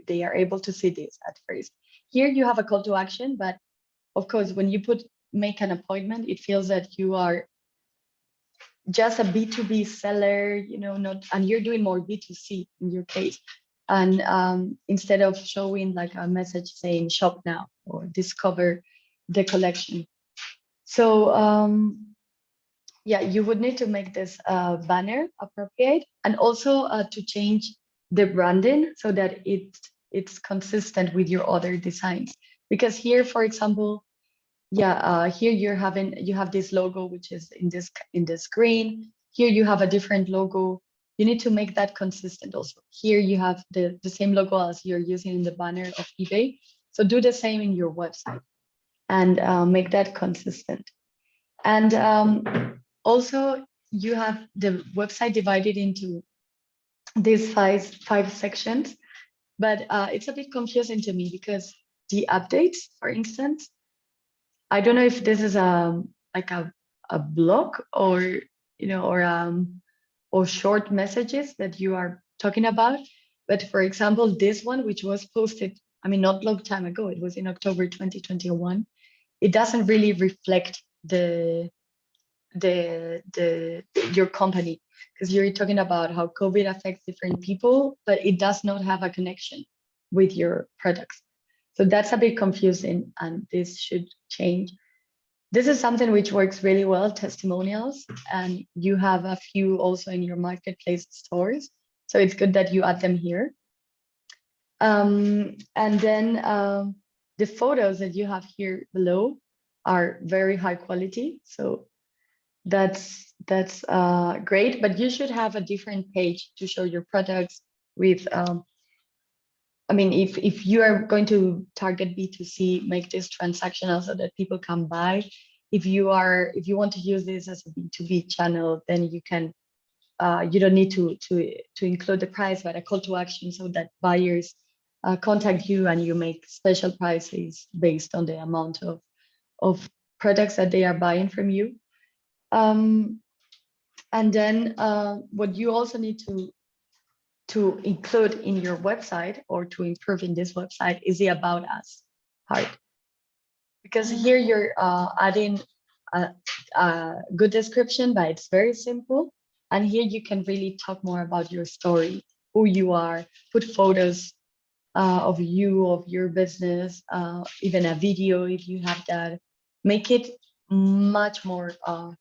they are able to see this at first. Here you have a call to action, but of course, when you make an appointment, it feels that you are just a B2B seller, and you're doing more B2C in your case. And instead of showing like a message saying shop now or discover the collection. So yeah, you would need to make this banner appropriate, and also to change the branding so that it's consistent with your other designs. Because here, for example, here you have this logo which is in this green. Here you have a different logo. You need to make that consistent also. Here you have the same logo as you're using in the banner of eBay. So do the same in your website and make that consistent. And also you have the website divided into these five sections, but it's a bit confusing to me because the updates, for instance, I don't know if this is like a a blog or or short messages that you are talking about. But for example, this one, which was posted, I mean, not long time ago, it was in October 2021. It doesn't really reflect your company, because you're talking about how COVID affects different people, but it does not have a connection with your products. So that's a bit confusing, and this should change. This is something which works really well, testimonials, and you have a few also in your marketplace stores. So it's good that you add them here. And then the photos that you have here below are very high quality. So that's great, but you should have a different page to show your products with, I mean, if you are going to target B2C, make this transactional so that people can buy. If you want to use this as a B2B channel, then you can, you don't need to include the price, but a call to action so that buyers contact you and you make special prices based on the amount of products that they are buying from you. And then what you also need to include in your website, or to improve in this website, is the About Us part. Because here you're adding a good description, but it's very simple. And here you can really talk more about your story, who you are, put photos of you, of your business, even a video if you have that. Make it much more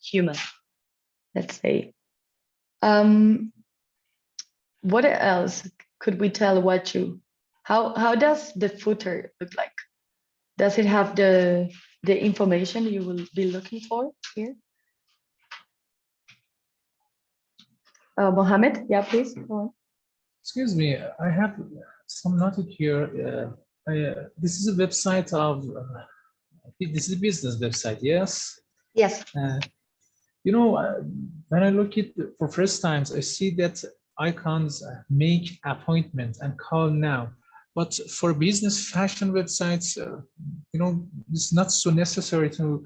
human, let's say. What else could we tell Wacu? How does the footer look like? Does it have the information you will be looking for here? Mohammed, yeah, please go on. Excuse me, I have some noted here. This is a website of, this is a business website, yes? Yes. You know, when I look at for first times, I see that icons make appointment and call now. But for business fashion websites, you know, it's not so necessary to,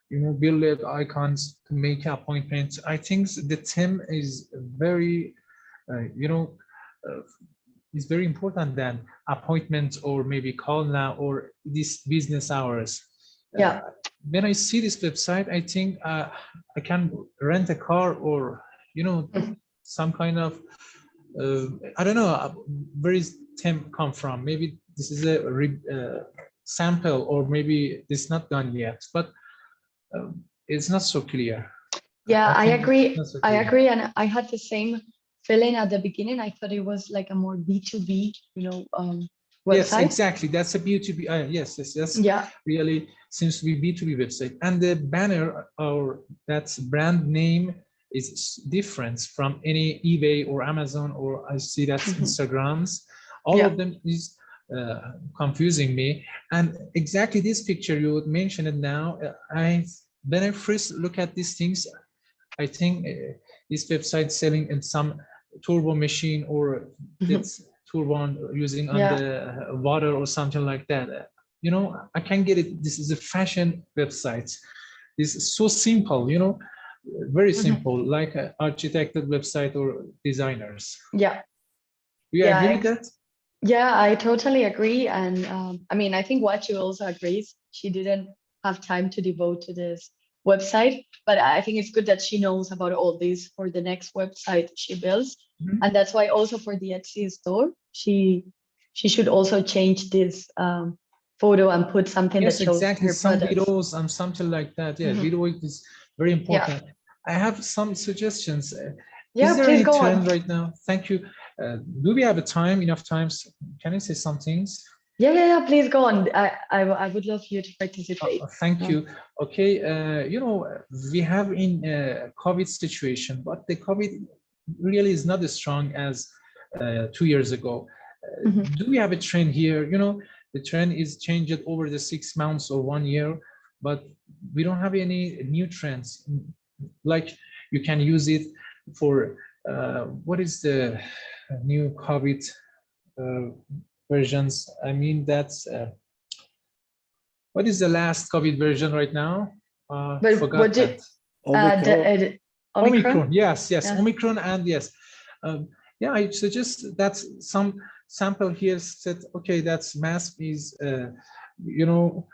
you know, build icons to make appointments. I think the theme is very, you know, is very important than appointments or maybe call now or these business hours. Yeah. When I see this website, I think I can rent a car or, you know, some kind of, I don't know, where is temp come from? Maybe this is a sample, or maybe it's not done yet, but it's not so clear. Yeah, I agree. So I agree. And I had the same feeling at the beginning. I thought it was like a more B2B, you know, website. Yes, exactly. That's a B2B. Yes. Yeah. Really seems to be B2B website. And the banner or that's brand name is different from any eBay or Amazon, or I see that's Instagrams. All of them is confusing me. And exactly this picture you would mention it now. When I first look at these things, I think this website selling in some turbo machine, or it's turbo using on the water or something like that. You know, I can get it. This is a fashion website. This is so simple, you know, very simple, like an architected website or designers. Yeah. Do you agree with that? Yeah, I totally agree. And I mean, I think Wacu also agrees. She didn't have time to devote to this website, but I think it's good that she knows about all this for the next website she builds. And that's why also for the Etsy store, she should also change this photo and put something that shows her some products. videos and something like that. Yeah, video is very important. I have some suggestions. Yeah, is there please any go trend on. right now? Thank you. Do we have enough times? Can I say some things? Yeah, please go on. I would love you to participate. Thank you. Okay, you know, we have in COVID situation, but the COVID really is not as strong as 2 years ago. Do we have a trend here? You know, the trend is changed over the 6 months or 1 year, but we don't have any new trends. Like you can use it for what is the new COVID versions? I mean, that's what is the last COVID version right now? Forgot that. Omicron. Yes, Yeah. Omicron, and yes, yeah. I suggest that some sample here said, okay, that's mask is, you know,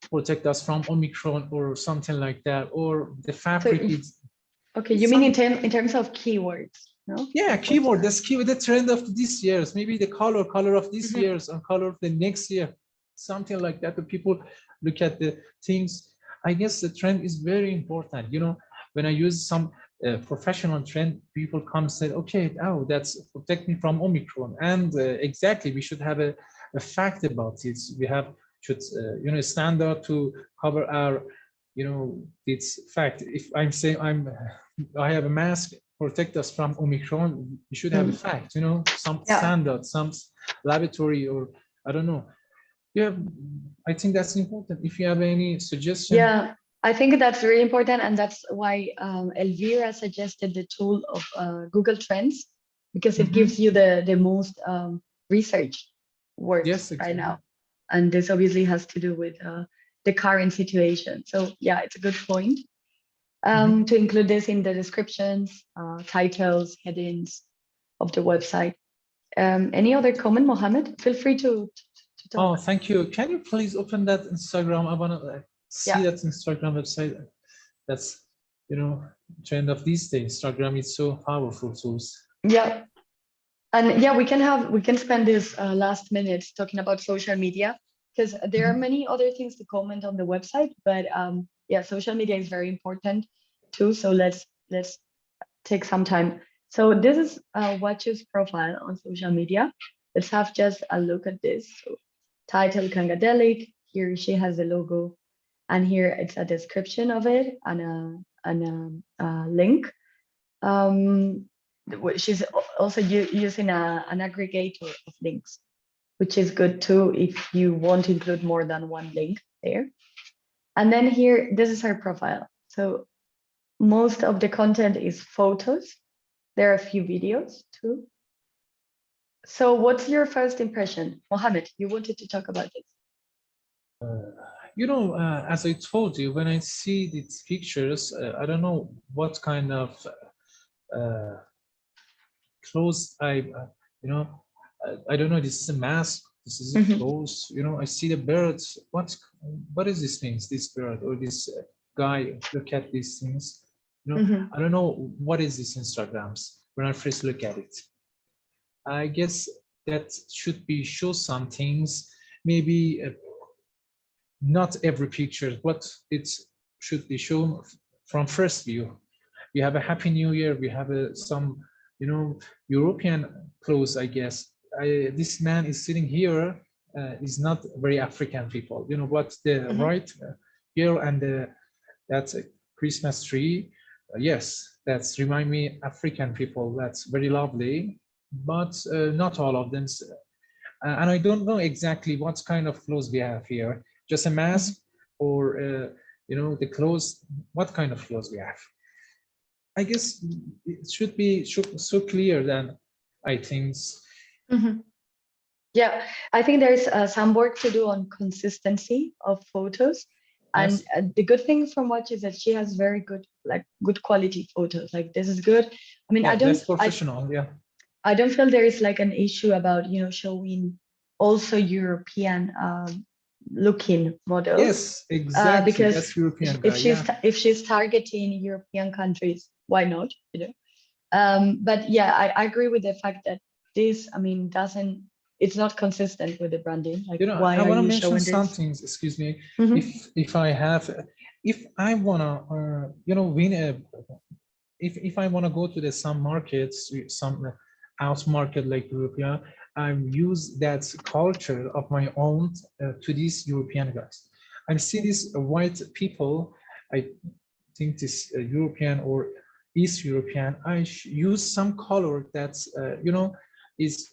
protect us from Omicron or something like that, or the fabric is. Okay, you mean in terms of keywords, no? Yeah, keyword. That's keyword. The trend of this year's, maybe the color of this year's and color of the next year, something like that. The people look at the things. I guess the trend is very important. You know, when I use some professional trend, people come and say, okay, oh, that's protect me from Omicron. And exactly, we should have a fact about it. We should, you know, stand up to cover our, you know, it's fact. If I'm saying I have a mask, protect us from Omicron, you should have a fact, you know, some standard, some laboratory, or I don't know. Yeah, I think that's important. If you have any suggestion. Yeah, I think that's very important. And that's why Elvira suggested the tool of Google Trends, because it gives you the most research words right now. And this obviously has to do with the current situation. So yeah, it's a good point. To include this in the descriptions, titles, headings of the website. Any other comment, Mohammed? Feel free to talk. Oh, thank you. Can you please open that Instagram? I want to see that Instagram website. That's, you know, trend of these days. Instagram is so powerful tools. Yeah. And yeah, we can spend this last minutes talking about social media, because there are many other things to comment on the website, but yeah, social media is very important too. So let's take some time. So this is Wachu's profile on social media. Let's have just a look at this. So, title Khangadelic. Here she has the logo, and here it's a description of it and a link. She's also using an aggregator of links, which is good too if you want to include more than one link there. And then here, this is her profile. So most of the content is photos. There are a few videos too. So what's your first impression? Mohammed, you wanted to talk about this. You know, as I told you, when I see these pictures, I don't know what kind of clothes you know, I don't know, this is a mask, this is a clothes, you know, I see the birds. What does this mean, this bird or this guy? Look at these things. You know, I don't know what is this Instagrams when I first look at it. I guess that should be show some things, maybe not every picture, but it should be shown from first view. We have a Happy New Year. We have some, you know, European clothes, I guess. This man is sitting here is not very African people, you know, but the right here and that's a Christmas tree. Yes, that's remind me African people. That's very lovely, but not all of them. And I don't know exactly what kind of clothes we have here. Just a mask or, you know, the clothes, what kind of clothes we have. I guess it should be so clear than I think. Yeah, I think there's some work to do on consistency of photos. And the good thing from Watch is that she has very good, like good quality photos. Like this is good. I mean, that's professional. I don't feel there is like an issue about, you know, showing also European looking models. Yes, exactly. Because that's European if she's targeting European countries, why not? You know. But yeah, I agree with the fact that this, I mean, it's not consistent with the branding. Like, you know, why I want to you mention showing something. Excuse me, if I wanna, you know, win if I wanna go to some markets, some out market like European, I use that culture of my own to these European guys. I see these white people. I think this European or East European. I use some color that's you know, is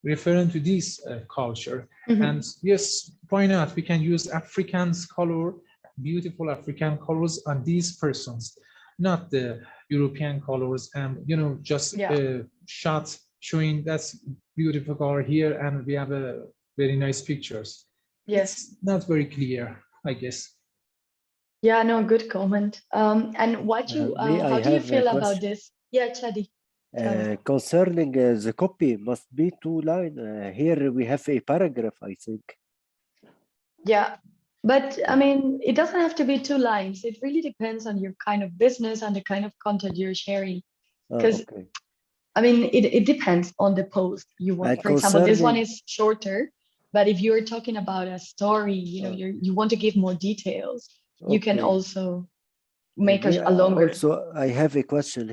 referring to this culture. And yes, why not? We can use Africans color, beautiful African colors on these persons, not the European colors. And you know, just shot showing that's beautiful color here, and we have a very nice pictures. Yes, it's not very clear, I guess. Yeah, no, good comment. And what Me, I how do you have a feel about question. this? Yeah, Chadi, tell me. Concerning the copy must be 2 line. Here we have a paragraph, I think. Yeah, but I mean, it doesn't have to be 2 lines. It really depends on your kind of business and the kind of content you're sharing. Because Okay. I mean, it depends on the post you want. And For example, this one concerning, is shorter, but if you're talking about a story, you know, you want to give more details, you can okay. also make Me, a longer. also, I have a question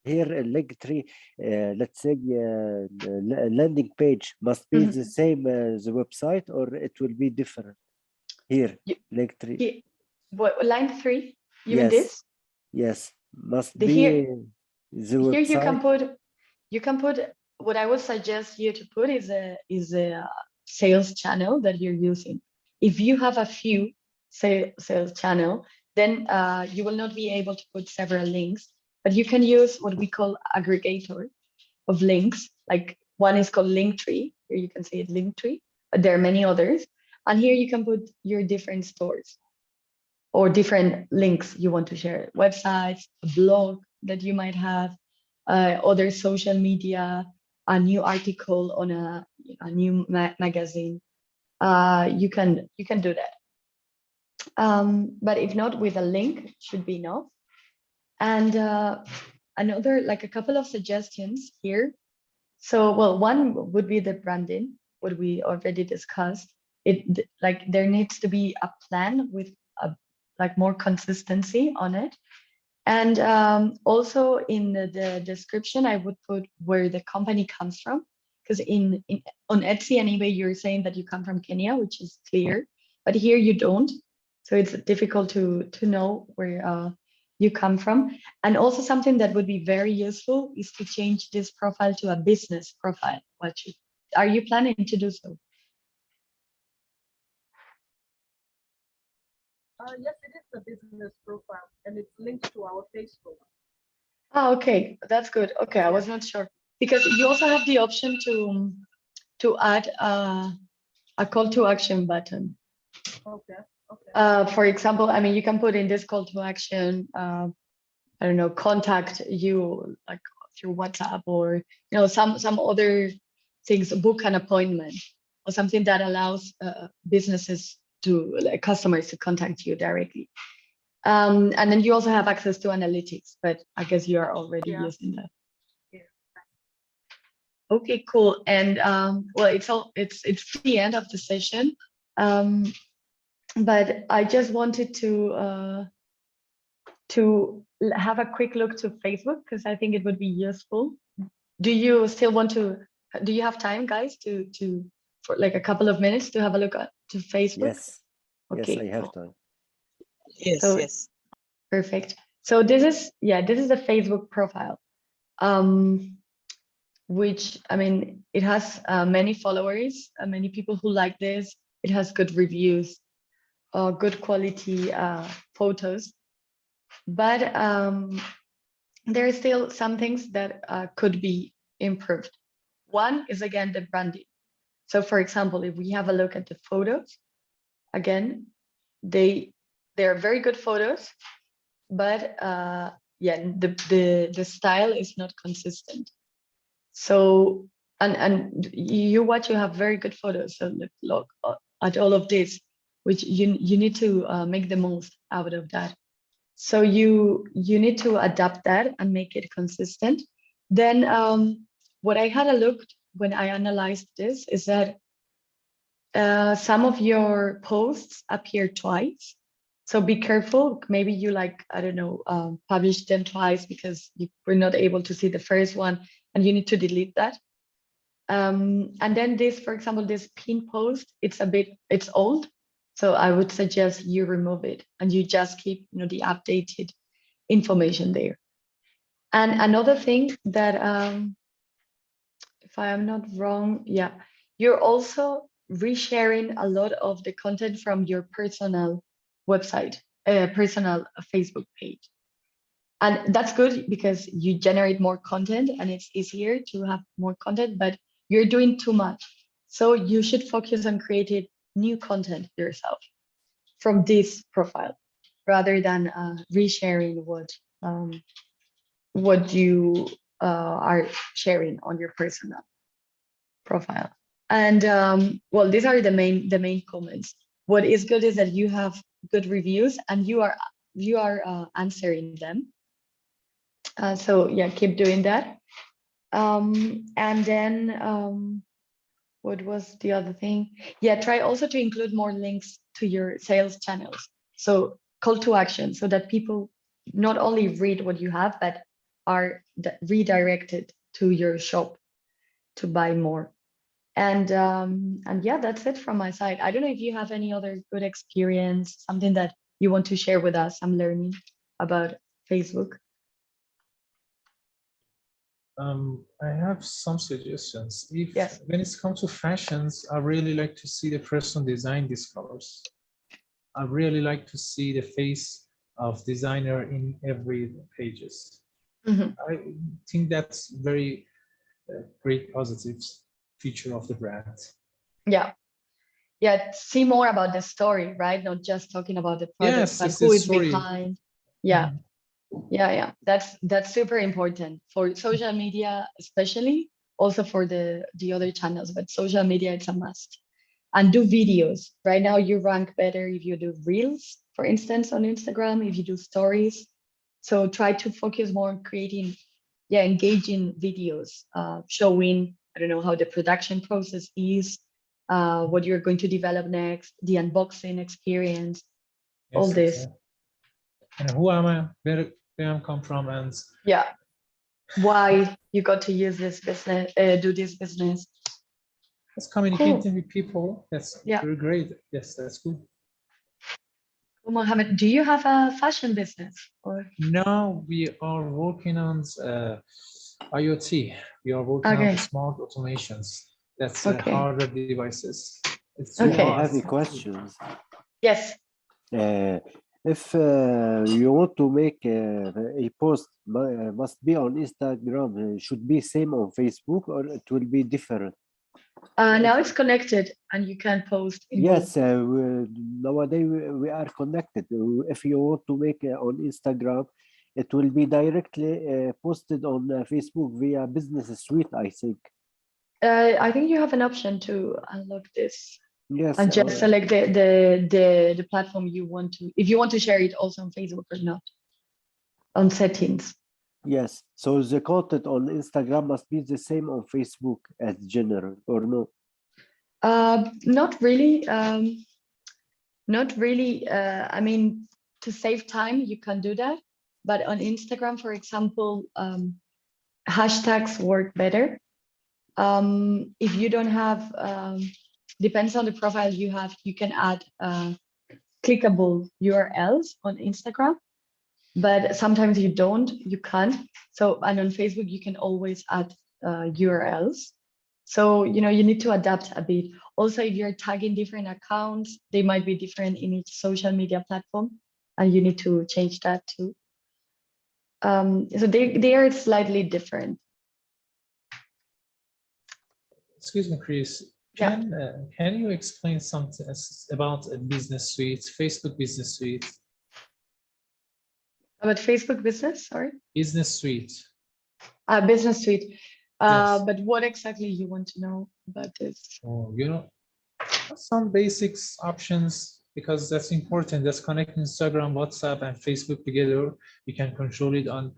here in link 3. Let's say the landing page must be the Mhm. same as the website, or it will be different here, You- link 3. What, line 3? You mean Yes, this? yes, must The be here the here website. you can put what I would suggest you to put is a sales channel that you're using. If you have a few sales channel, then you will not be able to put several links, but you can use what we call aggregator of links. Like one is called Linktree. Here you can see it Linktree, but there are many others. And here you can put your different stores or different links you want to share, websites, a blog that you might have, other social media, a new article on a new magazine. You can do that. But if not, with a link should be enough. And another, like a couple of suggestions here. So, well, one would be the branding, what we already discussed. Like there needs to be a plan with a like more consistency on it. And also in the description, I would put where the company comes from, because in on Etsy and eBay, you're saying that you come from Kenya, which is clear, but here you don't. So it's difficult to know where you come from. And also something that would be very useful is to change this profile to a business profile. Are you planning to do so? Yes, it is a business profile and it's linked to our Facebook. Oh, okay, that's good. Okay, I Yeah. was not sure because you also have the option to add a call to action button. Okay. Okay. For example, I mean, you can put in this call to action, I don't know, contact you like through WhatsApp or, you know, some other things, book an appointment or something that allows businesses to, like customers to contact you directly. And then you also have access to analytics, but I guess you are already Yeah. using that. Yeah. Okay, cool. And well, it's the end of the session. Um, but I just wanted to have a quick look to Facebook because I think it would be useful. Do you still want to? Do you have time, guys, to for like a couple of minutes to have a look at to Facebook? Yes, yes, I Okay, have cool. time. Yes, So yes. perfect. So this is the Facebook profile. Um, which I mean, it has many followers, many people who like this. It has good reviews, good quality photos, but there are still some things that could be improved. One is again the branding. So, for example, if we have a look at the photos, again, they are very good photos, but yeah, the style is not consistent. So and you have very good photos. So look at all of this, which you need to make the most out of that. So you need to adapt that and make it consistent. Then what I had a look when I analyzed this is that some of your posts appear twice. So be careful. Maybe you like, I don't know, publish them twice because you were not able to see the first one and you need to delete that. And then this, for example, this pin post, it's old. So I would suggest you remove it and you just keep, you know, the updated information there. And another thing that, if I am not wrong, yeah, you're also resharing a lot of the content from your personal website, personal Facebook page. And that's good because you generate more content and it's easier to have more content, but you're doing too much. So you should focus on creating new content yourself from this profile. rather than resharing what you are sharing on your personal profile. And well, these are the main comments. What is good is that you have good reviews and you are answering them. So yeah, keep doing that. And then what was the other thing? Yeah, try also to include more links to your sales channels. So call to action so that people not only read what you have, but are redirected to your shop to buy more. And yeah, that's it from my side. I don't know if you have any other good experience, something that you want to share with us. I'm learning about Facebook. I have some suggestions. Yes. When it comes to fashions, I really like to see the person design these colors. I really like to see the face of designer in every pages. I think that's very great positive feature of the brand. Yeah. Yeah, see more about the story, right? Not just talking about the product, Yes, but it's who the is story. behind. Yeah. Yeah. That's super important for social media, especially also for the other channels, but social media, it's a must. And do videos. Right now you rank better if you do reels, for instance, on Instagram, if you do stories. So try to focus more on creating, engaging videos, showing, I don't know, how the production process is, what you're going to develop next, the unboxing experience, all Yes, this. exactly. And who am I? Where I come from, and Yeah. Why you got to use this business, do this business. that's communicating with people. That's Yeah. very great. Yes, that's good. Well, Mohammed, do you have a fashion business? Or Now we are working on IoT. We are working on okay. smart automations. That's Okay. hardware devices. It's Okay. I have fast. a questions. Yes. If you want to make a post must be on Instagram, should be same on Facebook or it will be different? Now it's connected and you can post in both. Yes, nowadays we are connected. If you want to make on Instagram, it will be directly posted on Facebook via Business Suite, I think. I think you have an option to unlock this Yes. and just select the platform you want to, if you want to share it also on Facebook or not, on settings. Yes. So the content on Instagram must be the same on Facebook as general, or no? Not really. Not really. I mean, to save time, you can do that. But on Instagram, for example, hashtags work better. If you don't have, depends on the profile you have, you can add clickable URLs on Instagram, but sometimes you don't, you can't. So, and on Facebook, you can always add URLs. So, you know, you need to adapt a bit. Also, if you're tagging different accounts, they might be different in each social media platform, and you need to change that too. So they are slightly different. Excuse me, Chris. Yeah. Can you explain something about a business suite, Facebook business suite? About Facebook business, sorry? Business suite. Business suite. Yes. But what exactly you want to know about this? Oh, you know, some basics options, because that's important. Just connect Instagram, WhatsApp, and Facebook together. You can control it on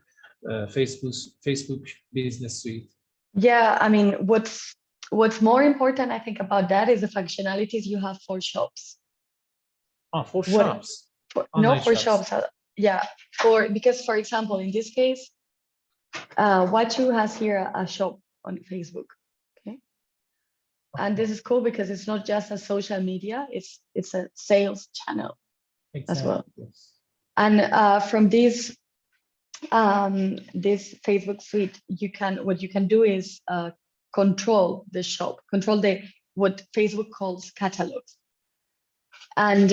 Facebook business suite. Yeah, I mean, what's more important, I think, about that is the functionalities you have for shops. Oh, for shops. No, for shops. shops. Yeah, because for example, in this case, Wacu has here a shop on Facebook. Okay. And this is cool because it's not just a social media, it's a sales channel as well. Yes. And from this Facebook suite, what you can do is control the shop, control what Facebook calls catalogs. And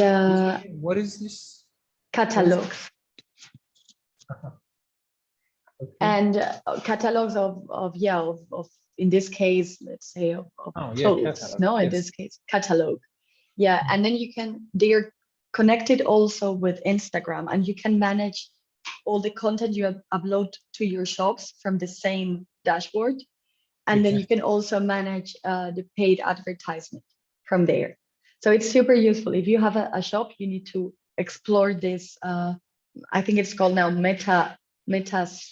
what is this? catalogs. Okay. And catalogs of in this case, let's say of clothes. Catalog. No, in Yes. this case, catalog. Yeah, and then they are connected also with Instagram, and you can manage all the content you upload to your shops from the same dashboard. And then Okay. you can also manage the paid advertisement from there. So it's super useful. If you have a shop, you need to explore this. I think it's called now Meta Yes,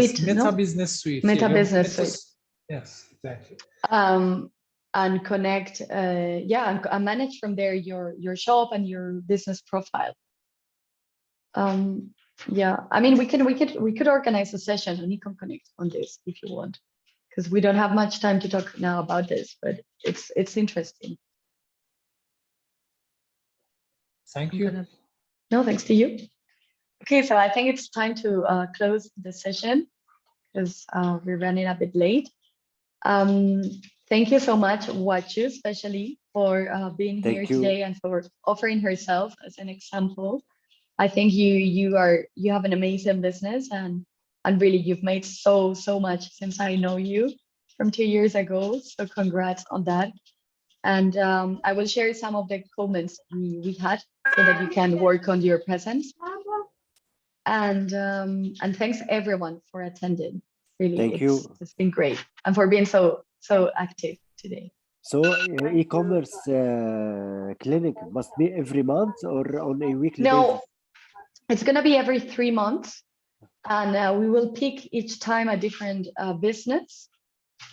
Suite, Meta no? Business Suite. Meta Yeah, Business Suite. Yes, exactly. And connect, and manage from there your shop and your business profile. Yeah, I mean, we could organize a session on ecomConnect on this if you want, because we don't have much time to talk now about this, but it's interesting. Thank you. No, thanks to you. Okay, so I think it's time to close the session because we're running a bit late. Thank you so much, Wacu, especially for being here Thank you. today and for offering herself as an example. I think you have an amazing business, and really you've made so much since I know you from 2 years ago. So congrats on that. And I will share some of the comments we had so that you can work on your presence. And thanks everyone for attending. Really, Thank you. It's been great, and for being so active today. So e-commerce clinic must be every month or on a weekly No, basis? it's gonna be every 3 months, and we will pick each time a different business,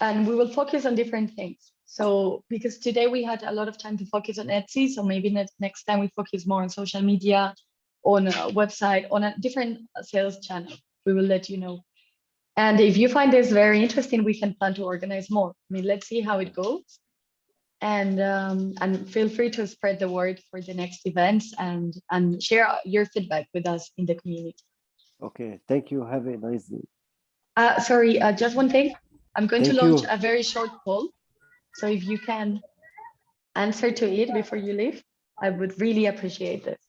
and we will focus on different things. So because today we had a lot of time to focus on Etsy, so maybe next time we focus more on social media, on a website, on a different sales channel. We will let you know. And if you find this very interesting, we can plan to organize more. I mean, let's see how it goes. And feel free to spread the word for the next events and share your feedback with us in the community. Okay, thank you. Have a nice day. Sorry, just one thing. I'm going to Thank launch you. a very short poll. So if you can answer to it before you leave, I would really appreciate this.